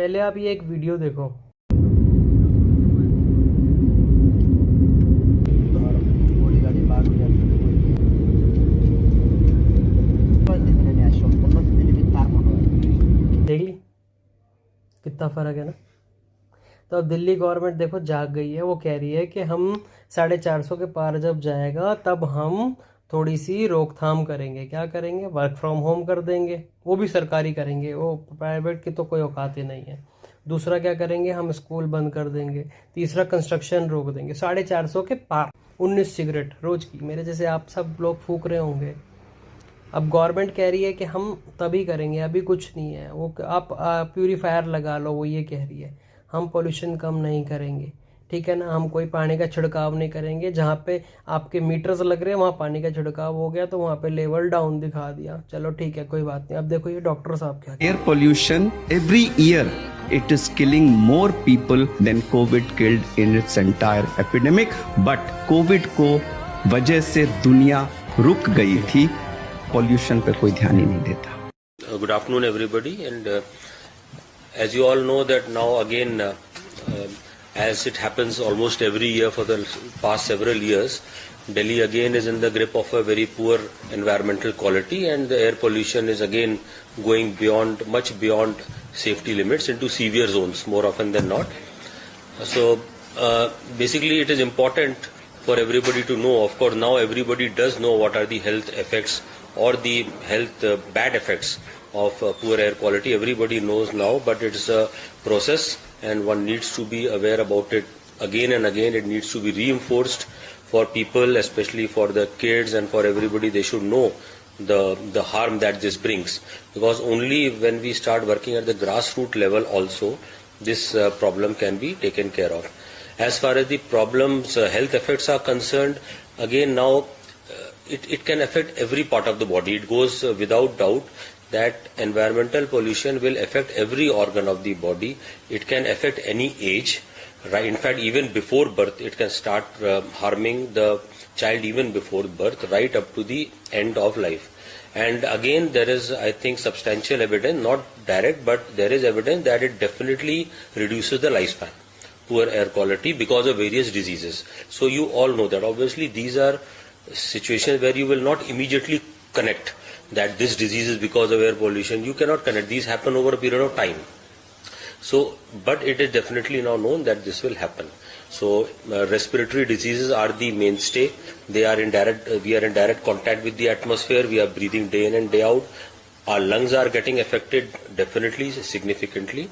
पहले आप ये एक वीडियो देखो। देख ली कितना फर्क है ना। तो अब दिल्ली गवर्नमेंट देखो जाग गई है, वो कह रही है कि हम 450 के पार जब जाएगा तब हम थोड़ी सी रोकथाम करेंगे। क्या करेंगे? वर्क फ्रॉम होम कर देंगे, वो भी सरकारी करेंगे, वो प्राइवेट की तो कोई औकात ही नहीं है। दूसरा क्या करेंगे? हम स्कूल बंद कर देंगे। तीसरा कंस्ट्रक्शन रोक देंगे। 450 के पार 19 सिगरेट रोज की, मेरे जैसे आप सब लोग फूक रहे होंगे। अब गवर्नमेंट कह रही है कि हम तभी करेंगे, अभी कुछ नहीं है। वो आप प्यूरीफायर लगा लो, वो ये कह रही है। हम पोल्यूशन कम नहीं करेंगे, ठीक है ना। हम कोई पानी का छिड़काव नहीं करेंगे। जहाँ पे आपके मीटर्स लग रहे हैं वहाँ पानी का छिड़काव हो गया तो वहाँ पे लेवल डाउन दिखा दिया। चलो ठीक है, कोई बात नहीं। अब देखो ये डॉक्टर साहब क्या air pollution every year it is killing more people than COVID killed in its entire epidemic. But COVID को वजह से दुनिया रुक गई थी, पोल्यूशन पे कोई ध्यान ही नहीं देता। Good afternoon everybody, and as you all know that now again as it happens almost every year for the past several years, Delhi again is in the grip of a very poor environmental quality, and the air pollution is again going beyond, much beyond safety limits into severe zones more often than not. So basically it is important for everybody to know. Of course now everybody does know what are the health effects or the health bad effects of poor air quality. Everybody knows now, but it's a process and one needs to be aware about it again and again. It needs to be reinforced for people, especially for the kids and for everybody. They should know the harm that this brings, because only when we start working at the grassroots level also this problem can be taken care of. As far as the problems health effects are concerned, again now it can affect every part of the body. It goes without doubt that environmental pollution will affect every organ of the body. It can affect any age, right? In fact, even before birth it can start harming the child even before birth, right up to the end of life. And again there is, I think, substantial evidence, not direct, but there is evidence that it definitely reduces the lifespan, poor air quality, because of various diseases. So you all know that obviously these are situations where you will not immediately connect that this disease is because of air pollution. You cannot connect. These happen over a period of time. So, but it is definitely now known that this will happen. So, respiratory diseases are the mainstay. They are in direct. We are in direct contact with the atmosphere. We are breathing day in and day out. Our lungs are getting affected definitely, significantly.